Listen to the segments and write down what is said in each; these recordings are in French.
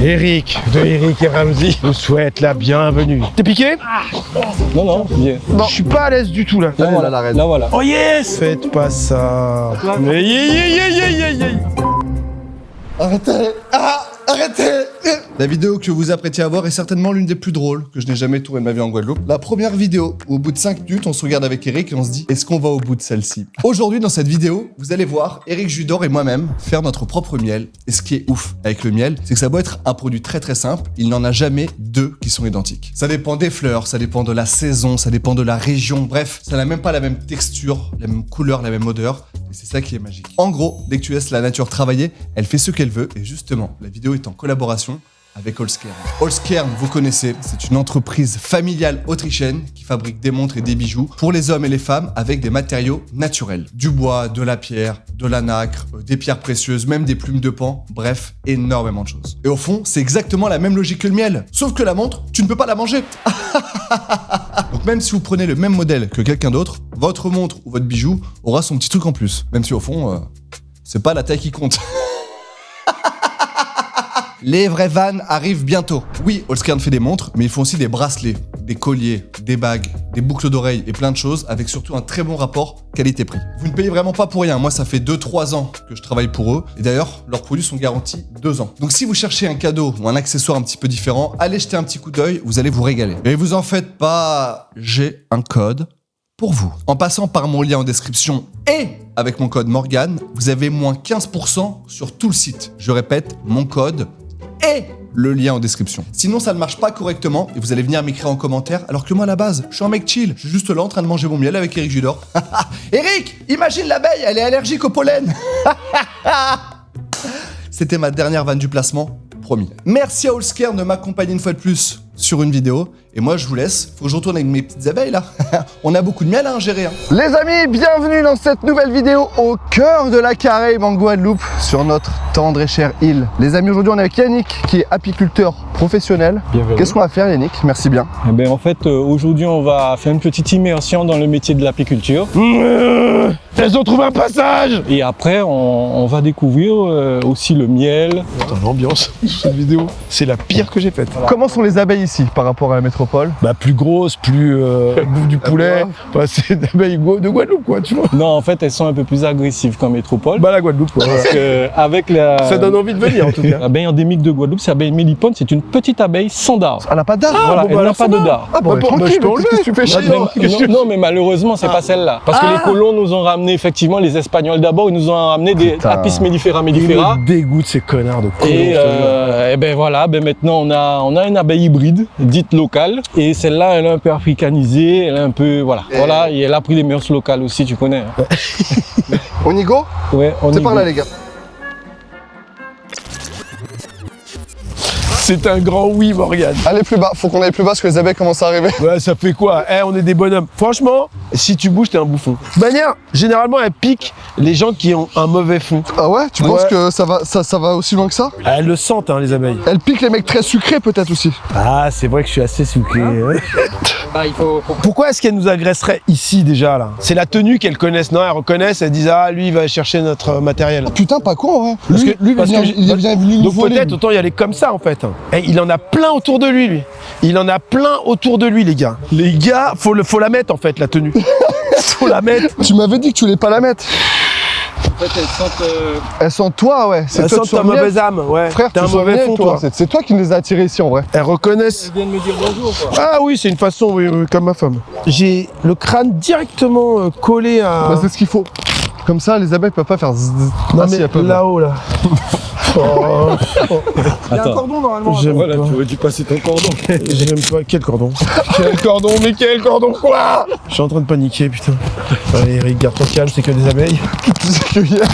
Eric, de Eric et Ramsey, vous souhaite la bienvenue. T'es piqué? Non, non, bien. Non, je suis pas à l'aise du tout là. Là, voilà, la reine. Là, voilà. Oh yes! Faites pas ça. Mais Arrêtez! Ah! Arrêtez! La vidéo que vous apprêtez à voir est certainement l'une des plus drôles que je n'ai jamais tournée de ma vie en Guadeloupe. La première vidéo où au bout de 5 minutes, on se regarde avec Eric et on se dit « Est-ce qu'on va au bout de celle-ci ?» Aujourd'hui, dans cette vidéo, vous allez voir Eric Judor et moi-même faire notre propre miel. Et ce qui est ouf avec le miel, c'est que ça doit être un produit très très simple. Il n'en a jamais deux qui sont identiques. Ça dépend des fleurs, ça dépend de la saison, ça dépend de la région. Bref, ça n'a même pas la même texture, la même couleur, la même odeur. Et c'est ça qui est magique. En gros, dès que tu laisses la nature travailler, elle fait ce qu'elle veut. Et justement, la vidéo est en collaboration avec Holzkern. Holzkern, vous connaissez, c'est une entreprise familiale autrichienne qui fabrique des montres et des bijoux pour les hommes et les femmes avec des matériaux naturels. Du bois, de la pierre, de la nacre, des pierres précieuses, même des plumes de paon, bref, énormément de choses. Et au fond, c'est exactement la même logique que le miel. Sauf que la montre, tu ne peux pas la manger. Donc même si vous prenez le même modèle que quelqu'un d'autre, votre montre ou votre bijou aura son petit truc en plus. Même si au fond, c'est pas la taille qui compte. Les vrais vannes arrivent bientôt. Oui, Holzkern fait des montres, mais ils font aussi des bracelets, des colliers, des bagues, des boucles d'oreilles et plein de choses, avec surtout un très bon rapport qualité-prix. Vous ne payez vraiment pas pour rien. Moi, ça fait 2-3 ans que je travaille pour eux. Et d'ailleurs, leurs produits sont garantis 2 ans. Donc si vous cherchez un cadeau ou un accessoire un petit peu différent, allez jeter un petit coup d'œil, vous allez vous régaler. Et vous en faites pas, j'ai un code pour vous. En passant par mon lien en description et avec mon code Morgan, vous avez moins 15% sur tout le site. Je répète, mon code et le lien en description. Sinon, ça ne marche pas correctement et vous allez venir m'écrire en commentaire alors que moi, à la base, je suis un mec chill. Je suis juste là en train de manger mon miel avec Eric Judor. Eric, imagine l'abeille, elle est allergique au pollen. C'était ma dernière vanne du placement, promis. Merci à Holzkern de m'accompagner une fois de plus sur une vidéo. Et moi, je vous laisse. Faut que je retourne avec mes petites abeilles, là. On a beaucoup de miel à ingérer. Hein. Les amis, bienvenue dans cette nouvelle vidéo au cœur de la Caraïbe en Guadeloupe, sur notre tendre et chère île. Les amis, aujourd'hui, on est avec Yannick, qui est apiculteur professionnel. Qu'est-ce qu'on va faire, Yannick? Merci bien. Eh bien, en fait, aujourd'hui, on va faire une petite immersion dans le métier de l'apiculture. Elles ont trouvé un passage! Et après, on va découvrir aussi le miel. Putain, l'ambiance de cette vidéo, c'est la pire que j'ai faite. Voilà. Comment sont les abeilles ici par rapport à la métropole? Bah, plus grosse, plus bouffe du poulet. Bah, c'est d'abeilles de Guadeloupe, quoi, tu vois. Non, en fait, elles sont un peu plus agressives qu'en métropole. Bah, la Guadeloupe, quoi. Parce que avec la... Ça donne envie de venir, en tout cas. L'abeille endémique de Guadeloupe, c'est l'abeille mélipone. C'est une petite abeille sans dard. Elle n'a pas de dard? Voilà, elle n'a pas de dard. Ah bon, tranquille, qu'est-ce que tu fais chier? Non, mais malheureusement, c'est pas celle-là. Parce que les colons nous ont ramené, effectivement, les Espagnols d'abord, ils nous ont ramené des Apis mellifera mellifera. Ils me dégoûtent ces connards de colons. Et ben voilà, ben maintenant on a une abeille hybride, dite locale. Et celle-là, elle est un peu africanisée, elle est un peu, voilà. Voilà, et elle a pris les mœurs locales aussi, tu connais. Hein. On y go? Ouais, on y C'est par là, go. les gars. C'est un grand oui, Morgan. Allez plus bas, faut qu'on aille plus bas parce que les abeilles commencent à arriver. Ouais, ça fait quoi? On est des bonhommes. Franchement, si tu bouges, t'es un bouffon. De manière, généralement, elle pique les gens qui ont un mauvais fond. Ah ouais? Tu penses que ça va aussi loin que ça? Elles le sentent, hein, les abeilles. Elle pique les mecs très sucrés peut-être aussi. Ah, c'est vrai que je suis assez sucré. Bah, il faut... Pourquoi est-ce qu'elles nous agresseraient ici, déjà, là? C'est la tenue qu'elles connaissent, non? Elles reconnaissent, elles disent, ah, lui, il va chercher notre matériel. Ah, putain, pas con, ouais. Parce que- Lui, parce que- il vient nous Donc voler. peut-être autant y aller comme ça en fait. Et il en a plein autour de lui. Il en a plein autour de lui, les gars. Les gars, faut la mettre en fait, la tenue. Faut la mettre. Tu m'avais dit que tu voulais pas la mettre. En fait, elles sentent... Elles sentent toi, ouais. Elles toi, sentent tu ta sens le miel. mauvaise âme, ouais. Frère, t'as tu un sens le mauvais miel, fond, toi. toi. C'est toi qui nous les as attirés ici, en vrai. Elles reconnaissent. Elles viennent me dire bonjour, quoi. Ah oui, c'est une façon, oui, comme ma femme. J'ai le crâne directement collé à... Bah, c'est ce qu'il faut. Comme ça, les abeilles peuvent pas faire zzz. Non Ah, si, mais elles peuvent. là-haut, là. Oh, Il y a un cordon, normalement. j'aime Voilà, pas. tu aurais dû passer ton cordon. J'aime pas. Quel cordon? Quel cordon? Mais quel cordon quoi? Je suis en train de paniquer, putain. Allez, Eric, garde ton calme, c'est que des abeilles. Tu sais que hier,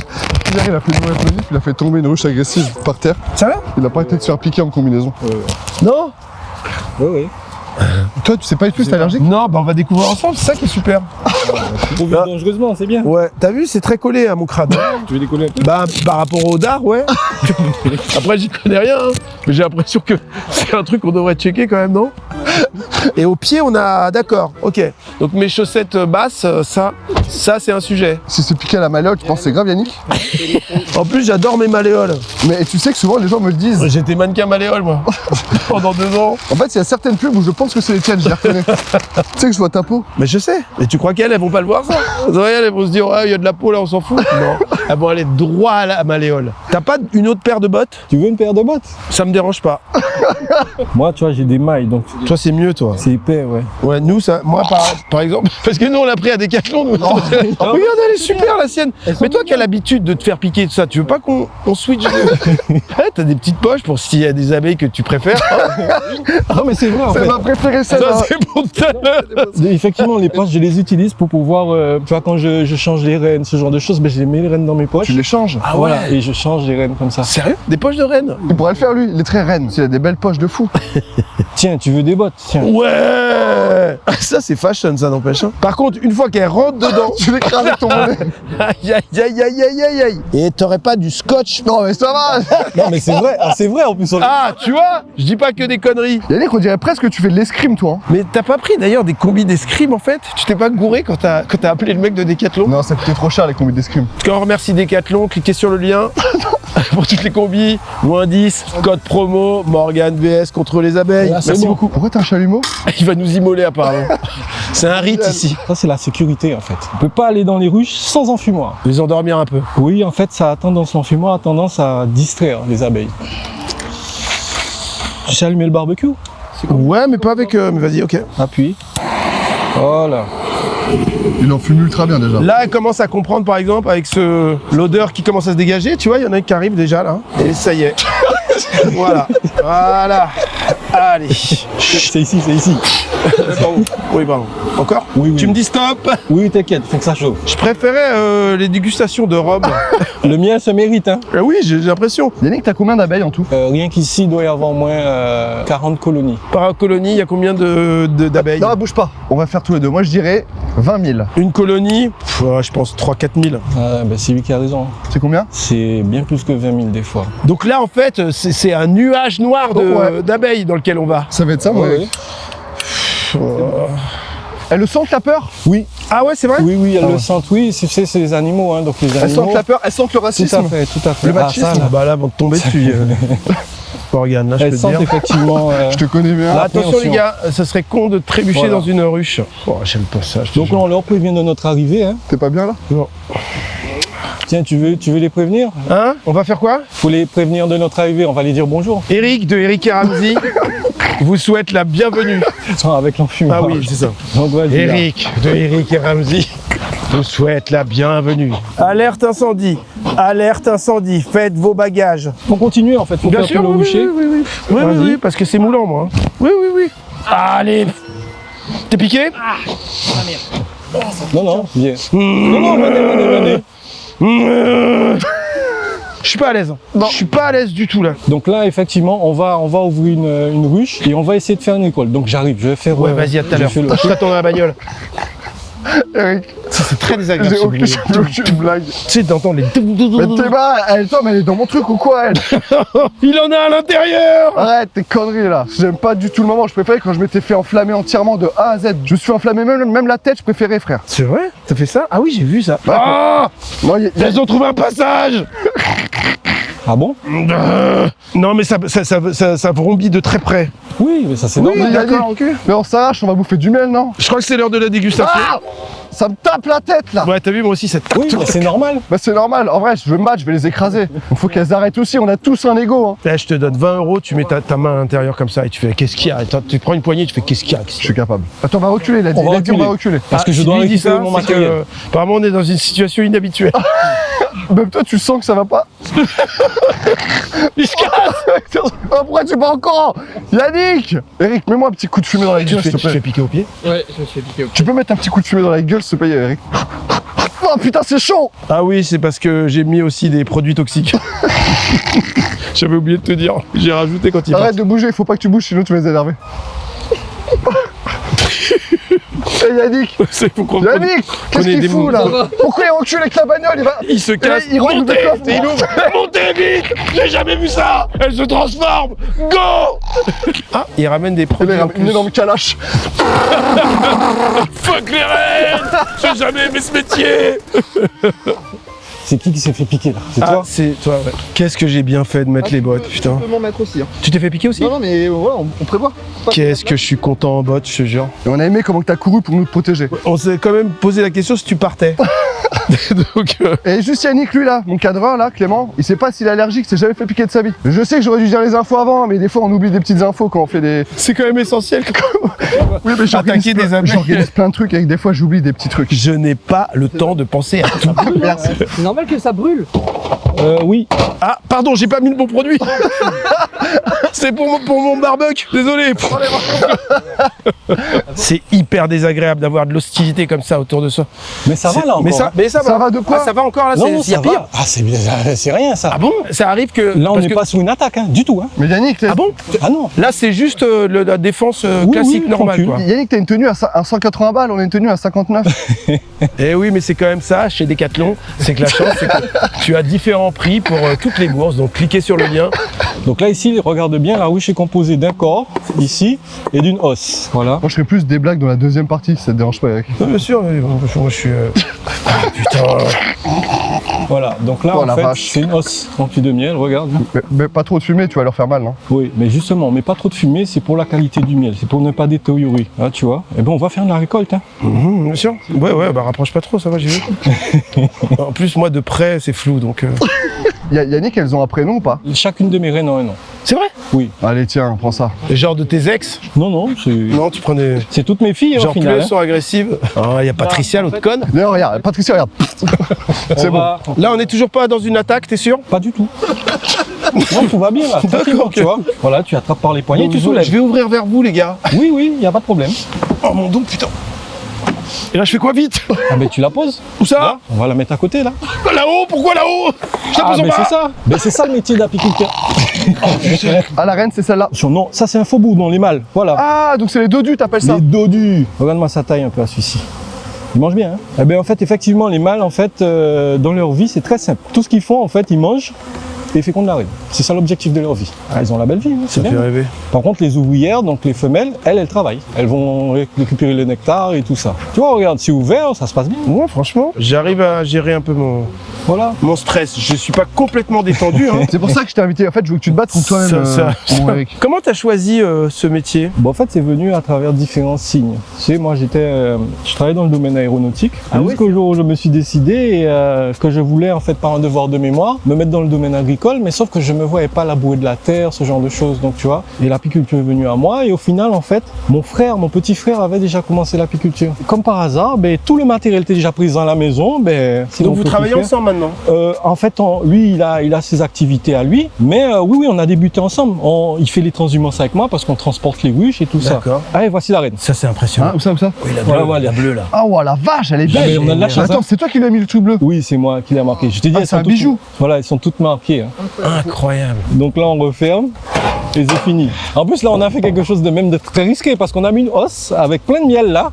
il a fait une mauvaise manip, il a fait tomber une ruche agressive par terre. Ça va? Il a pas été de se faire piquer en combinaison. Non? Oui. Toi, tu sais pas du tout si t'es allergique? Non, bah on va découvrir ensemble, c'est ça qui est super. Trop vite dangereusement, c'est bien. Ouais, t'as vu, c'est très collé à mon crâne. Tu veux décoller un peu? Bah, par rapport au dard, ouais. Après, j'y connais rien, hein. Mais j'ai l'impression que c'est un truc qu'on devrait checker quand même, non? Et au pied, on a... D'accord, ok. Donc mes chaussettes basses, ça c'est un sujet. Si c'est piqué à la malléole, tu penses que c'est grave, Yannick? En plus, j'adore mes malléoles. Mais tu sais que souvent, les gens me le disent. J'étais mannequin malléole, moi. Pendant 2 ans. En fait, il y a certaines pubs où je pense que c'est les tiennes, je les reconnais. Tu sais que je vois ta peau. Mais je sais. Et tu crois qu'elles vont pas le voir, ça? Elles vont se dire, ouais, il y a de la peau là, on s'en fout. Non. Elles vont aller droit à la malléole. T'as pas une autre paire de bottes? Tu veux une paire de bottes? Ça me dérange pas. Moi, tu vois, j'ai des mailles, donc Toi, c'est mieux, toi. c'est épais, ouais. Ouais, nous, ça, moi, par exemple, parce que nous, on l'a pris à Decathlon, nous. Oh, regarde, elle est super, la sienne. Mais toi qui as l'habitude de te faire piquer tout ça, tu veux pas qu'on switch ouais, t'as des petites poches pour s'il y a des abeilles que tu préfères. Ah, mais c'est vrai, en C'est fait. ma préférée, Ça, celle-là. c'est pour tout à l'heure. Effectivement, les poches, je les utilise pour pouvoir, tu vois, quand je change les rênes, ce genre de choses, ben, je mets les rênes dans mes poches. Tu les changes. Ah Voilà, ouais. et je change les rênes comme ça. Sérieux? Des poches de reine? Il pourrait le faire, lui. Il est très reine. Il a des belles poches de fou. Tiens, tu veux des bottes? Tiens. Ouais. Ça, c'est fashion, ça n'empêche. Hein. Par contre, une fois qu'elle rentre dedans, Tu l'écrases avec ton mollet. aïe, aïe, aïe, aïe, aïe, aïe, aïe. Et t'aurais pas du scotch? Non, mais ça va. Non, mais c'est vrai, ah, c'est vrai en plus. Ah, tu vois? Je dis pas que des conneries. Yannick, on dirait presque que tu fais de l'escrime, toi. Hein. Mais t'as pas pris d'ailleurs des combis d'escrime en fait? Tu t'es pas gouré quand t'as appelé le mec de Decathlon? Non, ça coûtait trop cher, les combis d'escrime. En tout cas, on remercie Decathlon, cliquez sur le lien pour toutes les combis, moins 10, code promo, Morgan VS contre les abeilles. Ah, c'est Merci bon. beaucoup. Pourquoi t'as un chalumeau? Il va nous immoler apparemment. C'est un rite ici. Ça, c'est la sécurité en fait. On peut pas aller dans les ruches sans enfumoir. Les endormir un peu. Oui, en fait, ça a tendance, l'enfumoir a tendance à distraire les abeilles. Tu sais allumer le barbecue? Ouais, mais pas avec... mais vas-y, ok. Appuie. Voilà. Il en fume ultra bien déjà. Là, elle commence à comprendre, par exemple, avec l'odeur qui commence à se dégager. Tu vois, il y en a un qui arrive déjà, là. Et ça y est. Voilà. Voilà. Allez. C'est ici, c'est ici. Pardon. Oui, pardon. Encore? Oui, oui. Tu me dis stop? Oui, t'inquiète, faut que ça chauffe. Je préférais les dégustations de rhum. Le miel se mérite, hein. Oui, j'ai l'impression. Yannick, t'as combien d'abeilles en tout? Rien qu'ici, il doit y avoir au moins 40 colonies. Par colonie, il y a combien d'abeilles? Non, bouge pas. On va faire tous les deux. Moi, je dirais 20 000. Une colonie, je pense 3-4 000. Ah, ben, c'est lui qui a raison. C'est combien? C'est bien plus que 20 000 des fois. Donc là, en fait, c'est un nuage noir Ouais. d'abeilles dans lequel on va. Ça va être ça, moi. Oui, Elle le sent, la peur? oui, Ah ouais, c'est vrai? oui, elles Ah ouais. le sentent, oui, c'est les animaux, hein, donc les Elle animaux... sent la peur, elle sent le Tout racisme. à fait, tout à fait. Le machisme. ça, là. Ah bah là, vont te tomber dessus. Morgane, là, je peux Elles te sentent dire. effectivement... Je te connais bien. Là, attention appréhension. les gars, ça serait con de trébucher Voilà. dans une ruche. Oh, j'aime pas ça. je te Donc jure. on leur prévient de notre arrivée. Hein. T'es pas bien là? Tiens, tu veux les prévenir? Hein? On va faire quoi? Faut les prévenir de notre arrivée, on va les dire bonjour. Eric de Eric et Ramsey vous souhaite la bienvenue. Attends, avec l'enfumoir. Ah oui, c'est ça. Donc vas-y, là. Eric de Eric et Ramsey vous souhaite la bienvenue. Alerte incendie. Alerte incendie. Faites vos bagages. Faut continuer en fait, faut faire tout le oui, boucher. oui, Vas-y. oui, parce que c'est moulant, moi. Oui, oui, oui. Allez. T'es piqué? Non, bien. Non, venez. Je suis pas à l'aise. Je suis pas à l'aise du tout là. Donc là, effectivement, on va ouvrir une ruche et on va essayer de faire une école. Donc j'arrive, je vais faire... Ouais, vas-y, à tout à l'heure. Je t'attends dans la bagnole. Eric, C'est très désagréable. j'ai ce bruit. aucune blague. Tu sais, d'entendre les... Mais t'es bas, elle est dans mon truc ou quoi, elle? Il en a à l'intérieur. Arrête tes conneries là. J'aime pas du tout le moment. Je préférais quand je m'étais fait enflammer entièrement de A à Z. Je me suis enflammé même la tête, je préférais, frère. C'est vrai? T'as fait ça? Ah oui, j'ai vu ça. Ouais. Ah, Moi, elles ont trouvé un passage. Ah bon? Non, mais ça vrombit de très près. Oui, mais ça c'est Oui, normal. d'accord, ok. Mais on s'arrache, on va bouffer du miel, non? Je crois que c'est l'heure de la dégustation. Ah, ça me tape la tête là. Ouais, t'as vu, moi aussi, cette... Oui, mais c'est normal. Bah c'est normal, en vrai, je veux me battre, je vais les écraser. Il faut qu'elles arrêtent aussi, on a tous un ego. Hein. Là, je te donne 20 €, tu mets ta main à l'intérieur comme ça et tu fais qu'est-ce qu'il y a? Attends, tu prends une poignée, tu fais qu'est-ce qu'il y a? Je suis capable. Attends, on va reculer, il a dit, On va on va reculer. Parce que je si dois lui dit récupérer ça, mon c'est que, matériel. apparemment, on est dans une situation inhabituelle. Même toi, tu sens que ça va pas. Il se casse. Oh, pourquoi tu pas encore? Yannick! Eric, mets-moi un petit coup de fumée dans la gueule, s'il te Tu te fais plaît. piquer au pied? Ouais, je me suis piqué au Tu peux mettre un petit coup de fumée dans la gueule, s'il te plaît, Eric? Oh putain, c'est chaud! Ah oui, c'est parce que j'ai mis aussi des produits toxiques. J'avais oublié de te dire. J'ai rajouté quand il Arrête de bouger, il faut pas que tu bouges, sinon tu vas les énerver. Hey Yannick! Faut qu'on Yannick! Qu'est-ce Prenez qu'il des fout mots. là? Pourquoi il recule avec la bagnole? Il se casse. Il roule Montez, de coffre. il ouvre. Montez vite. J'ai jamais vu ça. Elle se transforme. Go. Ah, il ramène des produits en plus. Une énorme calache. Fuck les reines. J'ai jamais aimé ce métier. C'est qui s'est fait piquer là? C'est Ah, toi? c'est toi, ouais. Qu'est-ce que j'ai bien fait de mettre les bottes, putain. Tu peux m'en mettre aussi. Hein. Tu t'es fait piquer aussi? Non, non, mais voilà, on prévoit. Qu'est-ce que je suis content en bottes, je te jure. Et on a aimé comment t'as couru pour nous protéger. On s'est quand même posé la question si tu partais. Donc, Et juste Yannick, lui là, mon cadreur là, Clément, il sait pas s'il est allergique, il s'est jamais fait piquer de sa vie. Je sais que j'aurais dû dire les infos avant, mais des fois on oublie des petites infos quand on fait des. c'est quand même essentiel. Oui, mais Attaquer des abeilles. j'organise plein de trucs et que des fois j'oublie des petits trucs. Je n'ai pas le temps de penser à tout. Merci. C'est normal que ça brûle. Oui. Ah, pardon, j'ai pas mis le bon produit. C'est pour mon barbecue, désolé. C'est hyper désagréable d'avoir de l'hostilité comme ça autour de soi. Mais ça va là encore. Mais ça va. Ça va de quoi? Ah, ça va encore là, Non, non, c'est y a ça pire. va. Ah, c'est rien ça. Ah bon? Ça arrive que. Là, on parce n'est que- pas sous une attaque, hein, du tout. Hein. Mais Yannick, Ah bon? Ah non. Là, c'est juste la défense Oui, classique oui, normale, tranquille. quoi. Yannick, t'as une tenue à 180 balles, on a une tenue à 59. Eh oui, mais c'est quand même ça chez Decathlon. C'est que la chance, c'est que tu as différents prix pour toutes les bourses. Donc, cliquez sur le lien. Donc là, ici, regarde bien, la ruche est composée d'un corps, ici, et d'une os. Voilà. Moi je ferais plus des blagues dans la deuxième partie, si ça te dérange pas Yannick. Bien sûr, mais bon, moi je suis. Ah, putain. Voilà. Donc là, Oh, la en fait, vache. c'est une os remplie de miel, regarde. Mais pas trop de fumée, tu vas leur faire mal, non? Oui, mais justement, mais pas trop de fumée, c'est pour la qualité du miel, c'est pour ne pas détériorer, hein, tu vois. Et ben, on va faire de la récolte, hein. Bien sûr. Ouais, bah rapproche pas trop, ça va, j'ai vu. En plus, moi de près, c'est flou, donc. Yannick, elles ont un prénom ou pas? Chacune de mes reines a un nom. C'est vrai? Oui. Allez, tiens, prends ça. Genre de tes ex? Non, non, c'est... Non, tu prenais. C'est toutes mes filles, au Genre plus final. elles hein. sont agressives. Ah, y a Patricia, l'autre conne. D'ailleurs, regarde, Patricia, regarde. C'est On bon. va- Là, on est toujours pas dans une attaque, t'es sûr? Pas du tout. Non, tout va bien là, tranquillement, ok. tu vois. Voilà, tu attrapes par les poignets et tu Je soulèves. vais ouvrir vers vous, les gars. Oui, oui, il n'y a pas de problème. Oh mon don, putain. Et là, je fais quoi vite? Ah ben tu la poses. Où ça? Là, on va la mettre à côté là. Là-haut? Pourquoi là-haut? Je la Ah pose en ben bas. c'est ça. Ben c'est ça le métier d'apiculteur. Ah, la reine, c'est celle-là. Non, ça c'est un faux bout, les mâles. Voilà. Ah, donc c'est les dodus, t'appelles ça? Les dodus. Regarde-moi sa taille un peu à celui-ci. Ils mangent bien. Hein. Eh ben en fait, effectivement, les mâles, en fait, dans leur vie, c'est très simple. Tout ce qu'ils font, en fait, ils mangent et fécondent la reine. C'est ça l'objectif de leur vie. Ah, ils ont la belle vie, hein, c'est Ça bien. fait rêver. Par contre, les ouvrières, donc les femelles, elles travaillent. Elles vont récupérer le nectar et tout ça. Tu vois, regarde, c'est ouvert, ça se passe bien. Ouais, franchement, j'arrive à gérer un peu Voilà. mon stress. Je suis pas complètement détendu. Hein. C'est pour ça que je t'ai invité. En fait, je veux que tu te battes contre toi-même. mon Eric. Comment t'as choisi ce métier? Bon, en fait, c'est venu à travers différents signes. Tu sais, moi, je travaillais dans le domaine aéronautique. Jusqu'au jour où je me suis décidé que je voulais, en fait, par un devoir de mémoire, me mettre dans le domaine agricole, mais sauf que je me voyais pas labourer de la terre, ce genre de choses. Donc, tu vois, et l'apiculture est venue à moi. Et au final, en fait, mon petit frère avait déjà commencé l'apiculture. Comme par hasard, ben, tout le matériel était déjà présent à la maison. Ben, c'est Donc mon vous petit travaillez frère. ensemble maintenant? En fait, lui, il a ses activités à lui, mais oui, on a débuté ensemble. Il fait les transhumances avec moi parce qu'on transporte les ruches et tout ça. D'accord. Allez, voici la reine. Ça c'est impressionnant. Hein, où ça, où ça? Oui, la Voilà, voilà. la bleue là. Ah, ouais, la vache, elle est Ah, belle. mais on a de la chance. Attends, c'est toi qui lui as mis le tout bleu. Oui, c'est moi qui l'ai marqué. Je t'ai dit, Ah, elles c'est sont un toutes- bijou. Voilà, elles sont toutes marquées. Hein. Incroyable. Donc là, on referme et c'est fini. En plus, là, on a fait quelque chose de même de très risqué parce qu'on a mis une hausse avec plein de miel là.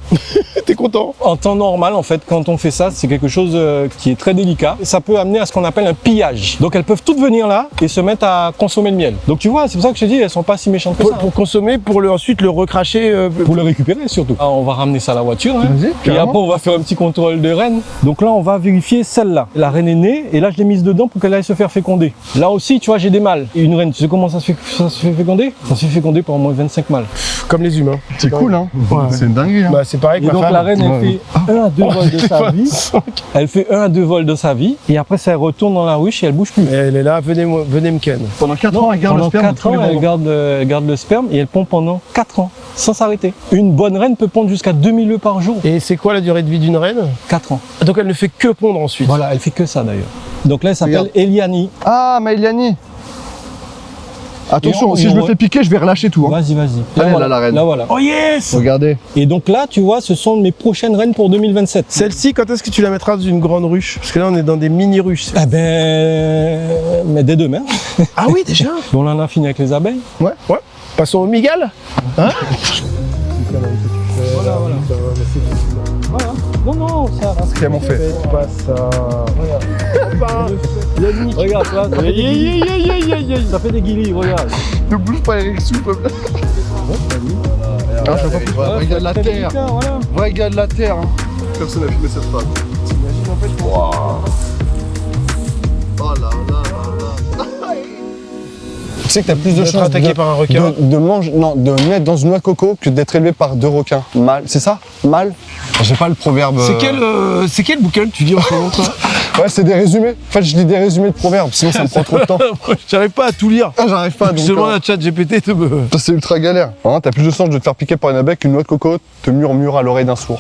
T'es content? En temps normal, en fait, quand on fait ça, c'est quelque chose qui est très délicat. Ça peut amener à ce qu'on appelle un pillage. Donc elles peuvent toutes venir là et se mettre à consommer le miel. Donc tu vois, c'est pour ça que je te dis, elles sont pas si méchantes que ça. Pour consommer, ensuite le recracher. Pour le récupérer surtout. Ah, on va ramener ça à la voiture. Hein. Vas-y, Et carrément. après, on va faire un petit contrôle de reine. Donc là, on va vérifier celle-là. La reine est née et là, je l'ai mise dedans pour qu'elle aille se faire féconder. Là aussi, tu vois, j'ai des mâles. Et une reine, tu sais comment ça se fait féconder? Ça se fait féconder par au moins 25 mâles. Comme les humains. C'est cool, hein? Ouais. C'est une dinguerie, hein? Bah c'est pareil que Et ma donc femme. la reine, elle Ouais, fait 1 à 2 vols de sa vie. Elle fait 1 à 2 vols de sa vie. Et après, ça elle retourne dans la ruche et elle bouge plus. Elle est là, venez me ken. Pendant 4 ans, elle garde le Pendant sperme. 4 ans, elle garde le sperme et elle pond pendant 4 ans, sans s'arrêter. Une bonne reine peut pondre jusqu'à 2000 œufs par jour. Et c'est quoi la durée de vie d'une reine? 4 ans. Donc elle ne fait que pondre ensuite. Voilà, elle fait que ça d'ailleurs. Donc là, elle s'appelle Regarde. Eliani. Ah, Maïliani. Attention, Et on- si et je on me re- fais piquer, je vais relâcher tout. Hein. Vas-y, vas-y. Allez, voilà. là, la reine. Là, voilà. Oh yes! Regardez. Et donc là, tu vois, ce sont mes prochaines reines pour 2027. Celle-ci, quand est-ce que tu la mettras dans une grande ruche? Parce que là on est dans des mini-ruches. Eh ben, mais dès demain. Ah oui déjà? On en a fini avec les abeilles. Ouais. Passons au Migal. Hein? conneries que tu fais. Voilà, là, voilà. putain, mais c'est du- Voilà. Non, non, ça. Comment on fait? Fais pas ça. Regarde. Yannick. Regarde, toi, ça fait des guillis. Ça fait des guillis, regarde. Ne bouge pas, Eric, s'il te plaît. Vrai gars de la Très terre. délicat, voilà. Vrai gars de la terre. Hein. Personne n'a filmé cette phrase. T'imagines en fait. Waouh. Oh là là là là. Tu sais que t'as plus de D'être chances attaqué par un requin. de naître dans une noix de coco que d'être élevé par 2 requins. Mal, c'est ça? Mal? J'ai pas le proverbe. C'est quel bouquin que tu dis en ce moment, toi? Ouais, c'est des résumés. En fait, je lis des résumés de proverbes, sinon ça me prend trop de temps. J'arrive pas à tout lire. Ah, j'arrive pas, donc. Je demande à ChatGPT de me. Ça, c'est ultra galère. Hein, t'as plus de chances de te faire piquer par une abeille qu'une noix de coco te murmure à l'oreille d'un sourd.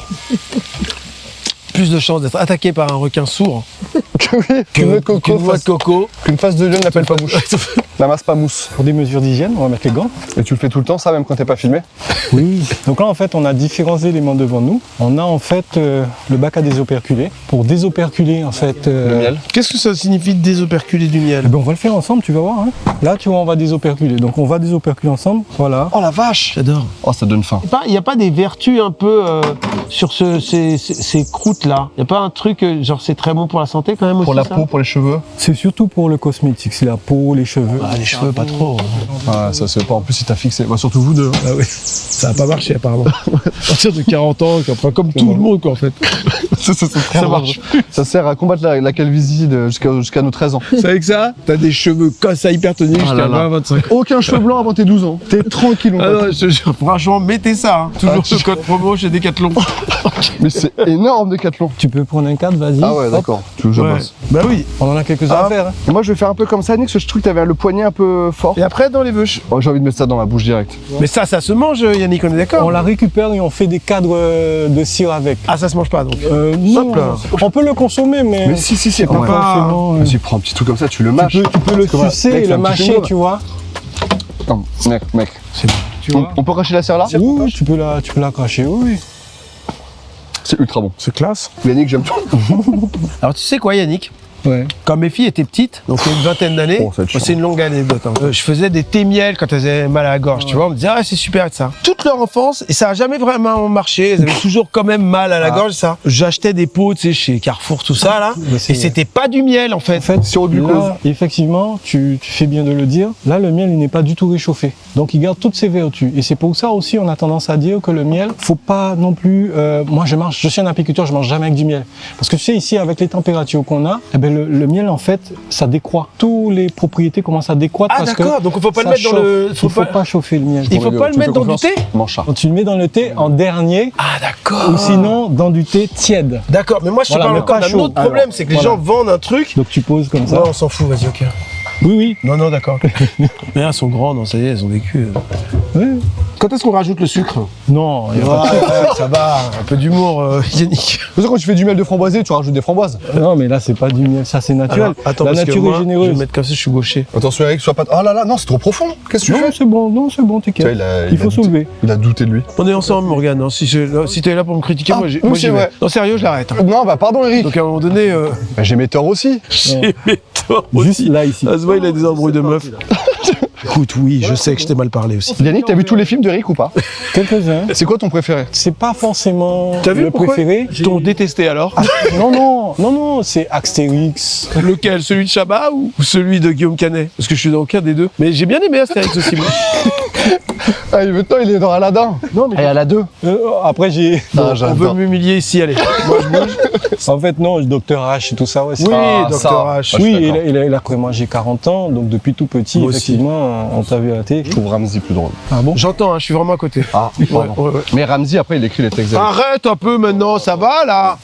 Plus de chances d'être attaqué par un requin sourd Que oui, qu'une noix de coco. qu'une noix de coco. Qu'une face de lion n'appelle pas mouche. La masse pas mousse. Pour des mesures d'hygiène, on va mettre les gants. Et tu le fais tout le temps, ça, même quand t'es pas filmé? Oui. Donc là, en fait, on a différents éléments devant nous. On a en fait le bac à désoperculer. Pour désoperculer, en fait. Le miel. Qu'est-ce que ça signifie de désoperculer du miel? Eh ben, on va le faire ensemble, tu vas voir. Hein. Là, tu vois, on va désoperculer. Donc, on va désoperculer ensemble. Voilà. Oh la vache! J'adore. Oh, ça donne faim. Il n'y a pas des vertus un peu sur ces croûtes-là? Il n'y a pas un truc, genre c'est très bon pour la santé quand même aussi? Pour la ça peau, pour les cheveux. C'est surtout pour le cosmétique. C'est la peau, les cheveux. Ah, les cheveux, pas trop. Ah, ça c'est pas. En plus, il t'a fixé. Bah, surtout vous deux. Ah oui, ça n'a pas marché apparemment. À partir de 40 ans, enfin, comme tout le monde quoi en fait. Ça marche. Ça sert à combattre la calvitie jusqu'à nos 13 ans. C'est avec ça, t'as des cheveux comme ça hyper tenus Ah jusqu'à là là. 20-25. Aucun cheveu blanc avant tes 12 ans. T'es tranquille, mon Ah pote. non, je te jure, franchement, mettez ça. Hein. Toujours Ah, le code promo chez Decathlon. Mais c'est énorme, Decathlon. Tu peux prendre un cadre, vas-y. Ah ouais, Hop. d'accord. Tu veux que je Ouais. bosse. Bah oui. On en a quelques-uns Ah. à faire. Hein. Moi, je vais faire un peu comme ça, Nick, parce que je trouve que t'avais le poignet un peu fort. Et après, dans les veuches. Oh, j'ai envie de mettre ça dans ma bouche direct. Mais ça se mange, Yannick, on est d'accord? On la récupère et on fait des cadres de cire avec. Ah, ça se mange pas donc. Non, Hop là. on peut le consommer, mais. Mais si, c'est on pas va- forcément. Vas-y, prends un petit truc comme ça, tu le mâches. Tu peux le Parce que voilà, sucer mec, et c'est le un petit mâcher, chewing-gum. tu vois. Non, mec. Tu vois. On peut cracher la serre là? Oui, tu peux la cracher, oui. C'est ultra bon. C'est classe. Yannick, j'aime tout. Alors, tu sais quoi, Yannick? Ouais. Quand mes filles étaient petites, donc il y a une vingtaine d'années, Oh, ça va être chiant. c'est une longue anecdote. Hein. Je faisais des thés miel quand elles avaient mal à la gorge, tu vois. On me disait, ah, c'est super ça. Toute leur enfance, et ça a jamais vraiment marché, elles avaient toujours quand même mal à la gorge, ça. J'achetais des pots, tu sais, chez Carrefour, tout ça, là. Mais c'est- Et c'était pas du miel, en fait. En fait, Sirop de glucose. là, effectivement, tu fais bien de le dire. Là, le miel, il n'est pas du tout réchauffé. Donc, il garde toutes ses vertus. Et c'est pour ça aussi, on a tendance à dire que le miel, faut pas non plus. Moi, je suis un apiculteur, je mange jamais avec du miel. Parce que tu sais, ici, avec les températures qu'on a, eh ben, le miel, en fait, ça décroît. Toutes les propriétés commencent à décroître Ah, parce que. d'accord, donc il faut pas le ça mettre dans le. chauffe. Il faut pas chauffer le miel. Il faut pas le mettre dans du thé? Mange ça. Quand tu le mets dans le thé en dernier, Ah, d'accord. ou sinon dans du thé tiède. D'accord, mais moi, je te Voilà, parle mais encore pas d'un chaud. autre problème, Alors, c'est que les voilà. gens vendent un truc. Donc tu poses comme ça. Non, on s'en fout, vas-y, ok. Oui, Non, d'accord. Mais elles sont grandes, non, ça y est, elles ont vécu. oui. Quand est-ce qu'on rajoute le sucre? Non, il y a pas de- Ça va, un peu d'humour, Yannick. C'est pour ça quand tu fais du miel de framboisier, tu rajoutes des framboises. Non, mais là, c'est pas du miel, ça c'est naturel. Alors, attends, la parce que nature moi, est je vais généreuse. mettre comme ça, je suis gaucher. Attention, Eric, sois pas. Oh là là, non, c'est trop profond. Qu'est-ce que tu Non, fais? c'est bon, t'inquiète. Tu vois, Il faut soulever. Il a douté de lui. On est ensemble, Morgane. Hein. Si t'es là pour me critiquer, Ah, moi, oui, j'y c'est vais. vrai. Non, sérieux, je l'arrête. hein. Non, bah pardon, Eric. Donc à un moment donné, Bah, j'ai mes torts aussi. j'ai mes torts Juste aussi. là, ici. Ça se voit, il a des embrouilles de meufs. Écoute, oui, je sais que je t'ai mal parlé aussi. Yannick, t'as vu tous les films d'Eric ou pas? Quelques-uns. C'est quoi ton préféré? C'est pas forcément T'as vu le pourquoi préféré. Ils t'ont détesté alors? Non, c'est Astérix. Lequel? Celui de Chabat ou celui de Guillaume Canet? Parce que je suis dans aucun des deux. Mais j'ai bien aimé Astérix aussi, moi. Ah, maintenant, il est dans Aladdin. Non, mais Et à la 2. après j'ai. Ah, On veut j'adore. m'humilier ici, allez. Moi, je bouge. En fait, non, le docteur H et tout ça, ouais. c'est- Oui, Ah, Dr. ça. H. Ah, je suis Oui, d'accord. il a cru, moi j'ai 40 ans, donc depuis tout petit, Moi aussi. effectivement, on t'a vu à la télé. Je trouve Ramsey plus drôle. Ah bon? J'entends, hein, je suis vraiment à côté. Ah, pardon. Ouais. Mais Ramsey, après, il écrit les textes. d'Eric. Arrête un peu maintenant, ça va là?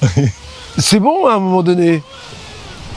C'est bon à un moment donné.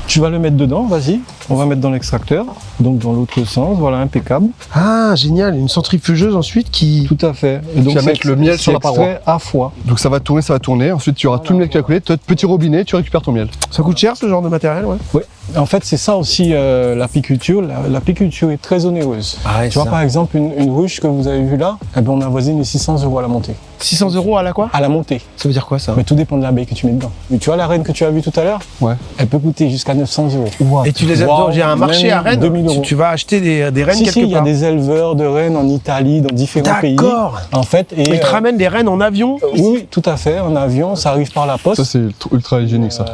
Tu vas le mettre dedans, vas-y. On va mettre dans l'extracteur, donc dans l'autre sens, voilà, impeccable. Ah, génial, une centrifugeuse ensuite qui... Tout à fait. Et donc vas c'est mettre le miel sur la c'est extrait à foie. Donc ça va tourner. Ensuite, tu auras tout le miel qui va couler. Tu as petit robinet, tu récupères ton miel. Ça coûte cher ce genre de matériel, ouais? Oui. En fait, c'est ça aussi l'apiculture. L'apiculture est très onéreuse. Ah ouais, Tu vois, par exemple, une ruche que vous avez vue là, eh ben, on a avoisine les 600 € à la montée. 600 € à la quoi? À la montée. Ça veut dire quoi ça? Mais tout dépend de l'abeille que tu mets dedans. Mais tu vois la reine que tu as vue tout à l'heure? Ouais. Elle peut coûter jusqu'à 900 €. Et tu les as, Wow, il y a un marché même à Rennes, 2000 €. tu vas acheter des rennes Si, quelque il y a part. des éleveurs de rennes en Italie, dans différents pays. D'accord. En fait, et Ils te ramènent des rennes en avion? oui, tout à fait, en avion, ça arrive par la poste. Ça, c'est ultra hygiénique, ça.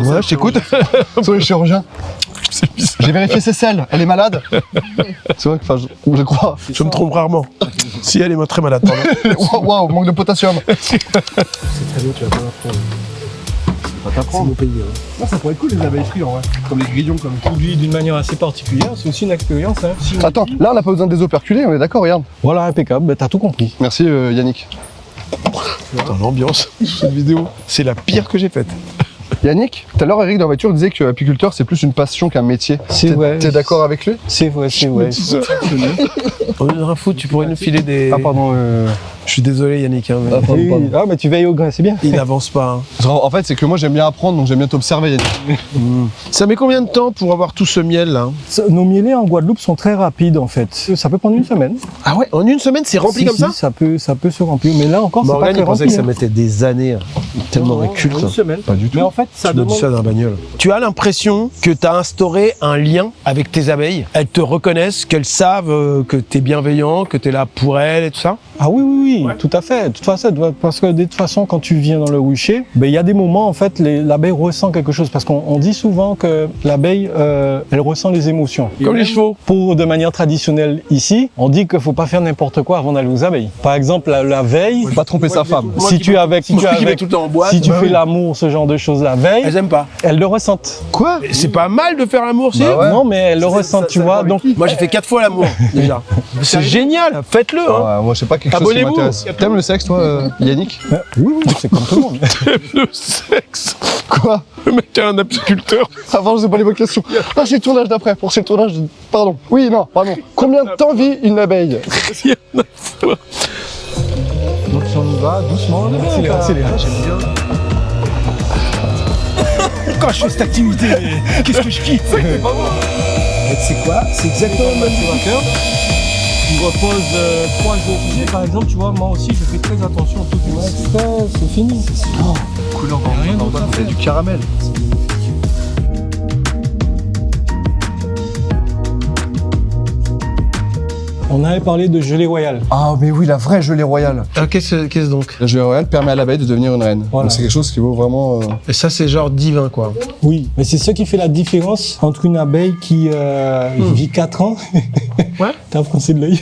Ouais, je t'écoute. Sur les chirurgiens. J'ai vérifié ses selles. Elle est malade. C'est vrai que, enfin, je crois. Je me trompe rarement. Si elle est très malade, pardon. Waouh, manque de potassium. C'est très bien, tu vas pas l'apprendre. C'est mon pays. Ah, ça pourrait être cool les abeilles en vrai. Comme les grillons, comme ça. Produit d'une manière assez particulière, c'est aussi une expérience. Hein. Attends, là on n'a pas besoin de désoperculer, on est d'accord, regarde. Voilà, impeccable, ben, t'as tout compris. Merci Yannick. Putain, l'ambiance de cette vidéo, c'est la pire que j'ai faite. Yannick, tout à l'heure Eric dans la voiture disait que apiculteur c'est plus une passion qu'un métier. C'est vrai. T'es d'accord avec lui? C'est vrai, c'est vrai. On est un fou, tu pourrais nous filer des. Ah pardon. Je suis désolé Yannick, hein, mais pardon, Oui, pardon. ah, mais tu veilles au grain, c'est bien. il n'avance pas. hein. En fait c'est que moi j'aime bien apprendre donc j'aime bien t'observer Yannick. Ça met combien de temps pour avoir tout ce miel là? Nos mielés en Guadeloupe sont très rapides en fait. Ça peut prendre une semaine. Ah ouais, en une semaine c'est rempli Si, comme si, ça? ça peut se remplir. Mais là encore, c'est pas Morgane très il pensait rempli. que ça hein. mettait des années. Tellement Non, inculte. une semaine. Pas du tout. Mais en fait, ça Tu me dis demande. ça d'un bagnole. Tu as l'impression que tu as instauré un lien avec tes abeilles. Elles te reconnaissent, qu'elles savent que tu es bienveillant, que tu es là pour elles et tout ça. Ah oui, oui, oui, tout à fait. De toute façon, parce que de toute façon, quand tu viens dans le rucher, ben, il y a des moments, en fait, l'abeille ressent quelque chose. Parce qu'on dit souvent que l'abeille, elle ressent les émotions. Comme les chevaux. Pour, de manière traditionnelle ici, on dit qu'il faut pas faire n'importe quoi avant d'aller aux abeilles. Par exemple, la veille, Faut pas tromper sa femme. si tu es avec, si tu es Moi qui vais avec, tout le temps en boîte. si tu bah fais oui. l'amour, ce genre de choses la veille, Elles aiment pas. elles le ressentent. Quoi? C'est pas mal de faire l'amour, si. Bah ouais. Non, mais elles le ressentent, tu vois. Donc, Moi j'ai fait 4 fois l'amour déjà. C'est génial, faites-le. Hein. Ouais, moi je sais pas quelque chose qui Abonnez-vous. m'intéresse. T'aimes le sexe toi Yannick? oui, oui, c'est comme tout le monde. Le sexe. Quoi? Le mec a un apiculteur. Avant je sais pas les bonnes questions. Ah c'est le tournage d'après, pour le tournage. Pardon. Oui, non, pardon. Combien de temps vit une abeille? Donc, si on y va doucement, accélère, accélère. Quand je fais cette activité, qu'est-ce que je kiffe. C'est quoi? C'est exactement le même vainqueur. Tu reposes 3 jours. Par exemple, tu vois, moi aussi, je fais très attention tout du monde. C'est fini. Couleur rien d'autre à faire. du caramel. On avait parlé de gelée royale. Ah mais oui, la vraie gelée royale. Ah, qu'est-ce donc? La gelée royale permet à l'abeille de devenir une reine. Voilà. Donc c'est quelque chose qui vaut vraiment... Et ça c'est genre divin quoi. Oui, mais c'est ce qui fait la différence entre une abeille qui vit 4 ans. Ouais. T'as froncé de l'œil.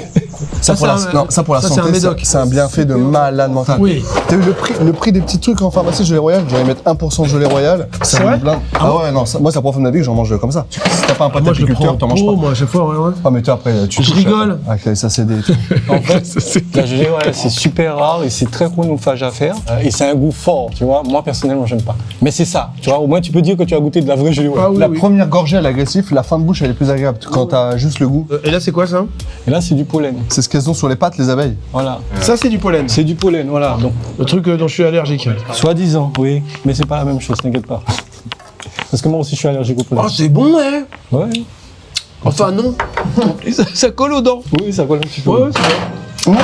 Ça pour la, c'est un- non, ça pour la ça, c'est santé, un médoc. c'est un bienfait de malade mental. Oui. T'as vu le prix des petits trucs en pharmacie gelée royale? J'allais mettre 1% de gelée royale. Ça C'est me vrai blinde. Ah ouais, non, moi c'est la première fois de ma vie que j'en mange comme ça. Si t'as pas un pâté Moi je le apiculteur, t'en prends manges pour pas. moi à chaque fois, ouais. Ah mais toi après, tu Je touches, rigole. après. Ah, ça c'est des... En fait, la gelée royale, c'est super rare et c'est très chronophage à faire. Et c'est un goût fort, tu vois. Moi, personnellement, j'aime pas. Mais c'est ça, tu vois. Au moins, tu peux dire que tu as goûté de la vraie gelée royale. Ah oui, La oui. première gorgée elle est agressive, la fin de bouche elle est plus agréable quand t'as juste le goût. Et là c'est quoi ça? Et là, c'est du pollen. C'est ce qu'elles ont sur les pattes les abeilles. Voilà. Ça c'est du pollen. C'est du pollen, voilà. Donc, Le truc dont je suis allergique. soi-disant, oui. Mais c'est pas la même chose, t'inquiète pas. Parce que moi aussi, je suis allergique au pollen. Oh c'est bon hein. Ouais. Enfin non. ça colle aux dents. Oui, ça colle un petit peu. Ouais, c'est bon.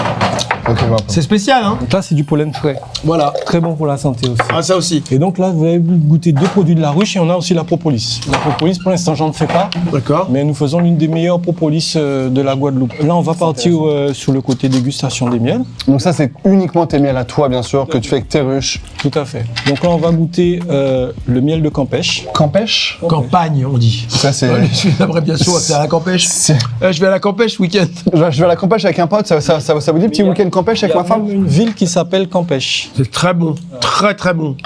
Ok, voilà. C'est spécial hein. Donc là, c'est du pollen frais. Voilà. Très bon pour la santé aussi. Ah ça aussi. Et donc là, vous avez goûté 2 produits de la ruche et on a aussi la propolis. La propolis, pour l'instant, j'en fais pas. D'accord. Mais nous faisons l'une des meilleures propolis de la Guadeloupe. Là, on va partir sur le côté dégustation des miels. Donc ça c'est uniquement tes miels à toi bien sûr, que tu fais avec tes ruches. Tout à fait. Donc là, on va goûter le miel de Campèche. Campèche? Campagne on dit. Ça c'est... L'abréviation c'est à la campèche. c'est- Je vais à la campèche ce week-end. Je vais à la campèche avec un pote, ça vous dit petit week-end campèche avec ma femme? Une ville qui s'appelle Campèche. C'est très bon. Très très bon.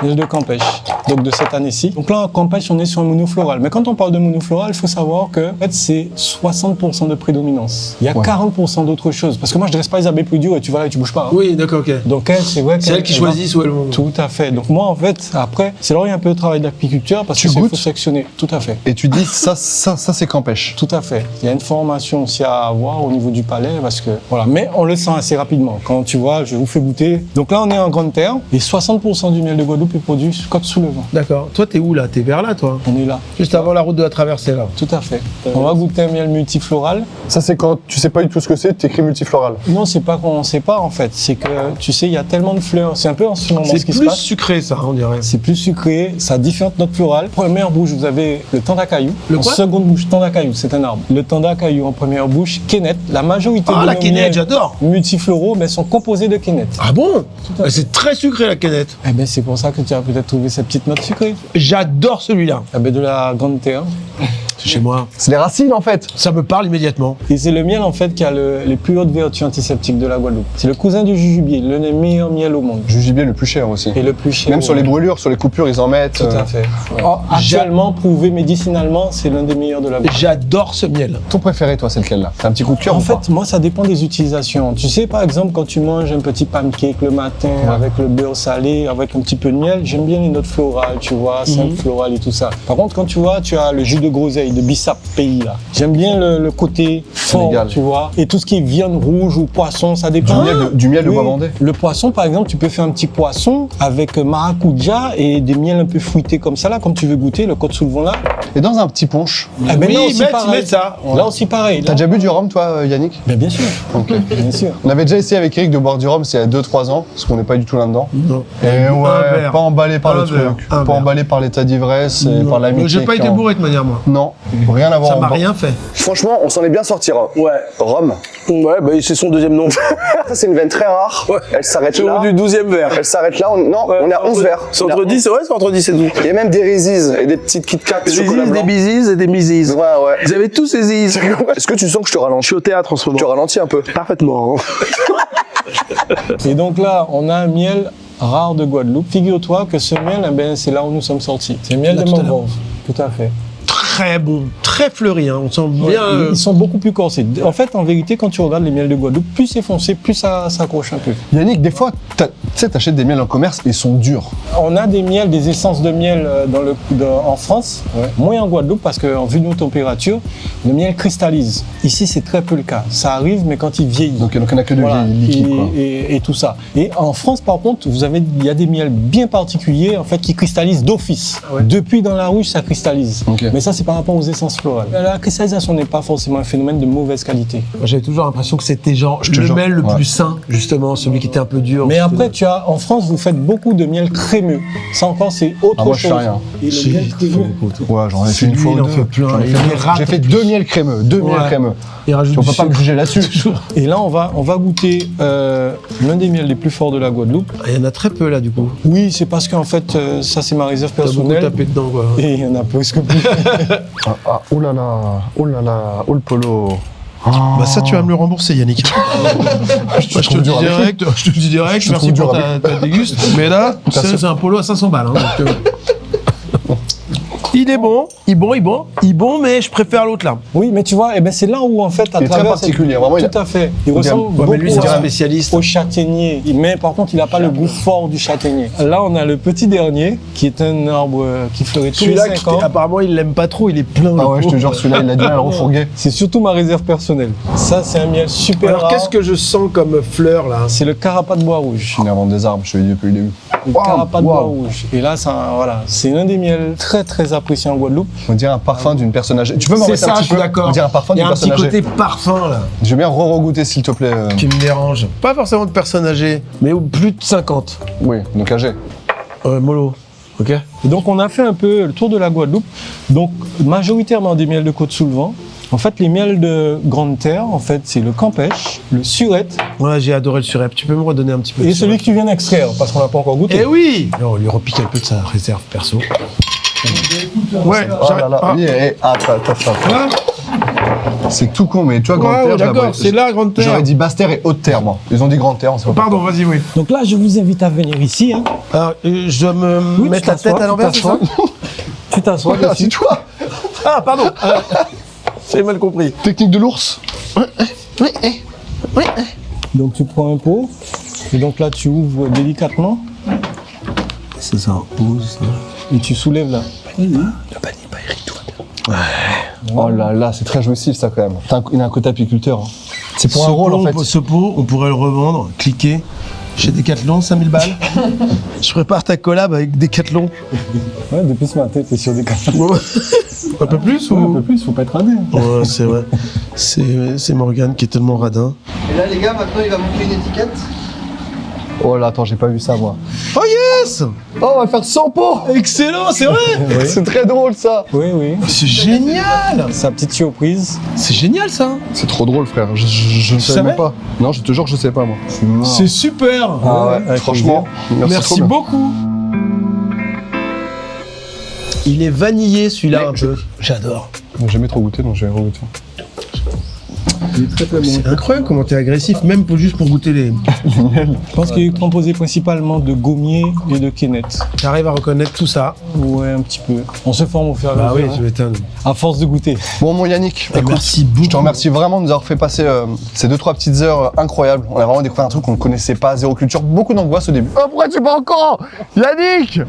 Miel de Campèche, donc de cette année-ci. Donc là, en Campèche, on est sur un monofloral. Mais quand on parle de monofloral, il faut savoir que en fait, c'est 60% de prédominance. Il y a Ouais. 40% d'autres choses. Parce que moi, je ne dresse pas les abeilles plus dures et tu vas là et tu bouges pas. Hein. Oui d'accord ok. Donc elle, c'est vrai C'est elle qui choisit où elle va. Tout à fait. Donc moi, en fait, après, c'est là où il y a un peu de travail d'apiculteur parce Tu que c'est goûtes faut sélectionner. Tout à fait. Et tu dis ça c'est campèche. Tout à fait. Il y a une formation aussi à avoir au niveau du palais parce que voilà. Mais on le sent assez rapidement. Quand tu vois, je vous fais goûter. Donc là, on est en grande terre et 60% du miel de Guadeloupe plus produit côte sous le vent. D'accord. Toi, t'es où là? T'es vers là, toi? On est là. Juste avant la route de la traversée, là. Tout à fait. On va goûter un miel multifloral. Ça, c'est quand tu sais pas du tout ce que c'est, t'écris multifloral. Non, c'est pas qu'on sait pas en fait. C'est que tu sais, il y a tellement de fleurs. C'est un peu en ce moment ce C'est qui se plus passe. sucré, ça, on dirait. C'est plus sucré, ça a différentes notes florales. Première bouche, vous avez le tandacaillou. Le En quoi? seconde bouche, tandacaillou, c'est un arbre. Le tandacaillou en première bouche, quénette. La majorité Ah, de la nos quénette, miels j'adore. multifloraux mais sont composés de quénette. Ah bon? C'est très sucré, la canette. Eh ben, c'est pour ça que tu as peut-être trouvé cette petite note sucrée. J'adore celui-là. Eh ben, de la grande terre. C'est chez moi. C'est les racines, en fait. Ça me parle immédiatement. Et c'est le miel en fait qui a les plus hautes vertus antiseptiques de la Guadeloupe. C'est le cousin du jujubier, l'un des meilleurs miels au monde. Jujubier le plus cher aussi. Et le plus cher. Même au sur les monde. brûlures, sur les coupures, ils en mettent. Tout à fait. Actuellement, prouvé médicinalement, c'est l'un des meilleurs de la Guadeloupe. J'adore ce miel. Ton préféré, toi, c'est lequel là? T'as un petit coup de cœur En ou pas? fait, moi, ça dépend des utilisations. Tu sais, par exemple, quand tu manges un petit pancake le matin avec le beurre salé, avec un petit peu de miel, j'aime bien les notes florales, tu vois, simple florale et tout ça. Par contre, quand tu vois, tu as le jus de groseille de Bissap pays là. J'aime bien le côté fort, Sénégal. tu vois. Et tout ce qui est viande rouge ou poisson, ça dépend. Du miel de Bois-Mandé. Le poisson, par exemple, tu peux faire un petit poisson avec maracuja et des miels un peu fruités comme ça là, comme tu veux goûter le côte sous le vent là. Et dans un petit punch. Ah, ben Oui, là ils aussi mettent pareil. ça. Là aussi pareil. T'as Là- déjà bu du rhum, toi, Yannick? Ben, bien sûr. Ok. Bien sûr. On avait déjà essayé avec Eric de boire du rhum, c'est il y a 2-3 ans, parce qu'on n'est pas du tout là-dedans. Non. Et ouais, verre. pas emballé par Un le verre. truc, Un pas verre. emballé par l'état d'ivresse et par l'amitié. J'ai pas qui été en- bourré de manière, moi. Non, rien à voir. Ça m'a en- rien fait. Franchement, on s'en est bien sorti. Ouais, Rhum. ouais, bah c'est son deuxième nom. Ça, c'est une veine très rare. Ouais. Elle s'arrête C'est au là. bout du 12e verre. Elle s'arrête là. Non, Ouais, on est à 11 verres. C'est entre 10, ouais, c'est entre 10 et 12. Il y a même des Reese's et des petites Kit Kat. Des chocolat ziz, blanc. des biziz et des miziz. Ouais, ouais. Vous avez tous ces ziz. Est-ce que tu sens que je te Je ralentis? suis au théâtre en ce moment. Tu ralentis un peu. Parfaitement. Hein. Et donc là, on a un miel rare de Guadeloupe. Figure-toi que ce miel, eh ben, c'est là où nous sommes sortis. C'est le miel Là, de tout à l'heure. mangrove. Tout à fait. Très bon, très fleuri, hein. On sent bien. Ils sont beaucoup plus corsés. En fait, en vérité, quand tu regardes les miels de Guadeloupe, plus c'est foncé, plus ça s'accroche un peu. Yannick, des fois, tu sais, t'achètes des miels en commerce et ils sont durs. On a des miels, des essences de miel en France, moins en Guadeloupe, parce qu'en vue de nos températures, le miel cristallise. Ici, c'est très peu le cas. Ça arrive, mais quand il vieillit. Donc il n'y en a que de Voilà, liquide, quoi. et tout ça. Et en France, par contre, il y a des miels bien particuliers en fait qui cristallisent d'office. Depuis dans la ruche, ça cristallise. Ok. Mais ça, c'est par rapport aux essences florales. La cristallisation n'est pas forcément un phénomène de mauvaise qualité. J'avais toujours l'impression que c'était genre te le jure. miel le Ouais. plus sain, justement, celui qui était un peu dur. Mais après, tu as en France, vous faites beaucoup de miel crémeux. Ça encore, c'est autre Ah, moi, je chose. sais rien. Et le miel crémeux. Ouais, j'en ai fait C'est une lui, fois il ou en deux. fait plein. J'en ai Il fait- les rate J'ai fait en 2 miels crémeux, 2 miels Ouais. crémeux. Il rajoute Tu du peux pas me sucre. juger là-dessus. Et là, on va goûter l'un des miels les plus forts de la Guadeloupe. Ah, il y en a très peu là, du coup. Oui, c'est parce qu'en fait, ça, c'est ma réserve T'as beaucoup personnelle. tapé dedans, quoi. Et il y en a presque plus. Oh là là, oh là là, oh le polo. Bah ça, tu vas me le rembourser, Yannick. Moi, je te le dis direct, merci trouve dur pour ta déguste. Mais là, c'est un polo à 500 balles. Hein, donc, il est bon, mais je préfère l'autre là. Oui, mais tu vois, eh ben, c'est là où en fait, à Il est très travers particulier, vraiment, il a- Tout à fait. Il dirait- ressemble ouais, mais beaucoup lui, c'est un à- spécialiste. au châtaignier. Mais par contre, il n'a pas le goût fort du châtaignier. Là, on a le petit dernier, qui est un arbre qui fleurit tous les Celui-là, 5 ans. apparemment, il l'aime pas trop, il est plein. Ah le ouais, je te pauvre. jure, celui-là, il a du mal à le refourguer. C'est surtout ma réserve personnelle. Ça, c'est un miel super Alors, rare. qu'est-ce que je sens comme fleur là? C'est le carapat de bois rouge. Je suis né avant des arbres, je te l'ai dit depuis le début. Le carapat de bois rouge. Et là, voilà, c'est l'un des miels très très appréciés en Guadeloupe. On dirait un parfum d'une personne âgée. Tu peux m'en C'est mettre un ça, je petit suis peu? d'accord. On dirait un parfum Il y d'une a un petit personne âgée. côté parfum là, Je vais bien re-regoûter, s'il te plaît. qui me dérange. Pas forcément de personnes âgées, mais plus de 50. Oui, donc âgé. Mollo, ok? Et donc, on a fait un peu le tour de la Guadeloupe. Donc, majoritairement des miels de Côte-sous-le-Vent. En fait, les miels de Grande Terre, en fait, c'est le campèche, le surette Ouais, j'ai adoré le surep. Tu peux me redonner un petit peu de et celui surep? que tu viens d'extraire, parce qu'on l'a pas encore goûté. Eh oui! Non, on lui repique un peu de sa réserve perso. Ouais, Oh j'arrête. là là, Ah. oui, attends. Quoi? C'est tout con, mais tu vois, Grande Ouais, Terre, d'accord, c'est là, Grande Terre. J'aurais dit Basse Terre et Haute Terre, moi. Ils ont dit Grande Terre, on sait pas. Pardon, vas-y, oui. Donc là, je vous invite à venir ici. Hein. Alors, je dois me Oui, mettre tu la tête t'assois, à l'envers, tu c'est ça? Tu t'assois pourquoi. dessus. Assis-toi. Ah, pardon. J'ai mal compris. Technique de l'ours. Donc tu prends un pot, et donc là tu ouvres délicatement, C'est ça, pose. et tu soulèves là. Le panier pas hérite-toi. Oh là là, c'est très jouissif, ça, quand même. Il a un côté apiculteur. Hein. C'est pour un rôle en fait. Ce pot, on pourrait le revendre, cliquer chez Decathlon, 5000 balles. Je prépare ta collab avec Decathlon. Ouais, depuis ce matin, t'es sur des cartons. Un peu plus Ouais, un ou peu plus, faut pas être radin. Ouais, c'est vrai. C'est Morgane qui est tellement radin. Et là, les gars, maintenant, il va manquer une étiquette. Oh là, attends, j'ai pas vu ça moi. Oh yes! Oh, on va faire 100 pots. Excellent, c'est vrai! C'est très drôle ça. Oui, oui. C'est génial! Sa petite surprise. C'est génial ça! C'est trop drôle, frère. Je ne savais savais même pas. Non, je te jure, je sais pas moi. C'est super! Ah ouais, avec franchement. Merci trop bien. beaucoup! Il est vanillé celui-là un peu. J'adore. J'ai jamais trop goûté, donc je vais regoûter. Il est très très bon. C'est incroyable comment t'es agressif, même juste pour goûter les. Je pense qu'il est composé principalement de gommiers et de quénettes. T'arrives à reconnaître tout ça. Ouais, un petit peu. On se forme au fur et à Bah oui, mesure. tu m'étonnes. À force de goûter. Bon, mon Yannick, écoute, Merci beaucoup. je te remercie vraiment de nous avoir fait passer ces 2-3 petites heures incroyables. On a vraiment découvert un truc qu'on ne connaissait pas, zéro culture, beaucoup d'angoisse au début. Oh, pourquoi tu pas encore Yannick?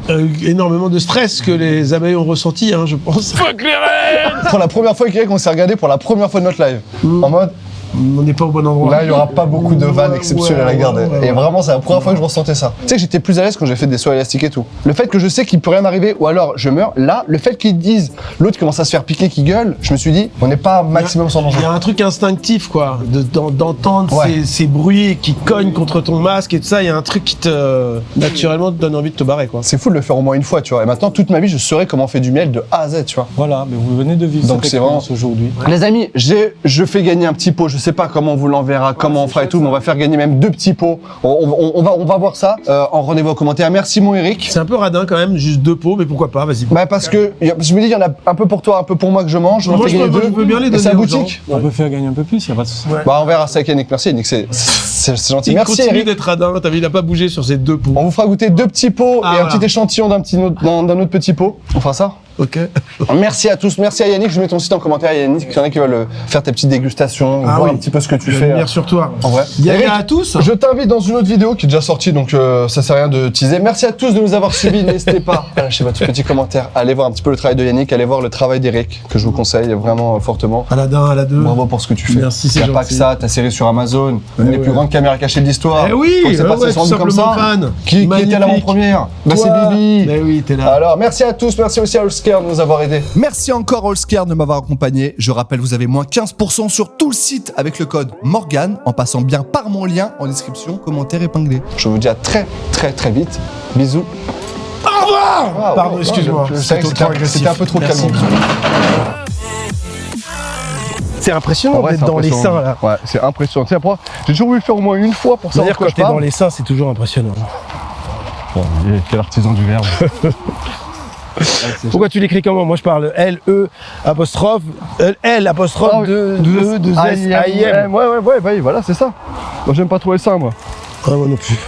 Énormément de stress que les abeilles ont ressenti, hein, je pense. Fuck les reines! Pour la première fois, on s'est regardé pour la première fois de notre live. En mode, On n'est pas au bon endroit. là, il n'y aura pas beaucoup de vannes exceptionnelles à garder. ouais. Et vraiment, c'est la première fois que je ressentais ça. Tu sais que j'étais plus à l'aise quand j'ai fait des sauts élastiques et tout. Le fait que je sais qu'il peut rien m'arriver, ou alors je meurs, là, le fait qu'ils disent, l'autre commence à se faire piquer, qui gueule, je me suis dit, on n'est pas maximum sans danger. Il y a un truc instinctif, quoi, d'entendre Ouais. ces bruits qui cognent contre ton masque et tout ça. Il y a un truc qui naturellement, te donne envie de te barrer, quoi. C'est fou de le faire au moins une fois, tu vois. Et maintenant, toute ma vie, je saurais comment on fait du miel de A à Z, tu vois. Voilà, mais vous venez de vivre Donc cette c'est expérience aujourd'hui. Les amis, je fais gagner un petit pot. Je sais pas comment on vous l'enverra, comment on fera et tout, mais on va faire gagner même 2 petits pots. On va voir ça en rendez-vous en commentaire. Merci mon Eric. C'est un peu radin quand même, juste 2 pots, mais pourquoi pas, vas-y. Bah parce que je me dis, il y en a un peu pour toi, un peu pour moi que je mange. On en Moi, fait je gagner peux- 2. je peux bien les Et donner c'est à aux boutique. On peut faire gagner un peu plus, il n'y a pas de souci. Ouais. Bah on verra ça avec Yannick. Merci Yannick, c'est gentil. Il Merci continue Eric. d'être radin, t'as vu, il a pas bougé sur ces 2 pots. On vous fera goûter 2 petits pots Ah, et un voilà. petit échantillon d'un autre petit pot. On fera ça. Ok. Merci à tous, merci à Yannick. Je mets ton site en commentaire, Yannick. Il y en a qui veulent faire tes petites dégustations, Ah voir oui. un petit peu ce que tu Je vais fais. venir sur toi. En vrai. Il y Eric, a à tous. je t'invite dans une autre vidéo qui est déjà sortie, donc ça sert à rien de teaser. Merci à tous de nous avoir suivis. N'hésitez pas à lâcher votre petit commentaire. Allez voir un petit peu le travail de Yannick, allez voir le travail d'Eric, que je vous conseille vraiment fortement. Aladin, à la 2. Bravo pour ce que tu fais. Merci, c'est Y a pas gentil. que ça, ta série sur Amazon, une des plus grandes caméras cachées de l'histoire. Eh oui, Quand il s'est passé ouais, son tout nom comme ça. simplement fan. Qui était là en Magnifique. première? Bah c'est Toi. Bibi. Mais oui, t'es là. Alors, merci à tous, merci aussi à Allscare de nous avoir aidés. Merci encore Allscare de m'avoir accompagné. Je rappelle, vous avez moins 15% sur tout le site avec le code Morgane en passant bien par mon lien en description, commentaire épinglé. Je vous dis à très vite. Bisous. Au revoir. Ah, Pardon, ouais, excuse-moi. je savais que c'était un peu trop Merci. calme. C'est impressionnant En vrai, d'être c'est dans les impressionnant. seins là. Ouais, c'est impressionnant. Tu sais, après, j'ai toujours voulu le faire au moins une fois pour savoir C'est-à-dire de quoi quand je t'es dans parle. les seins, c'est toujours impressionnant. Quel artisan du verbe. Pourquoi tu l'écris comment? Moi je parle L-E apostrophe L apostrophe Ah oui. 2 S A I M. Ouais, voilà, c'est ça. Moi, j'aime pas trop les seins, moi. Ah, moi non plus.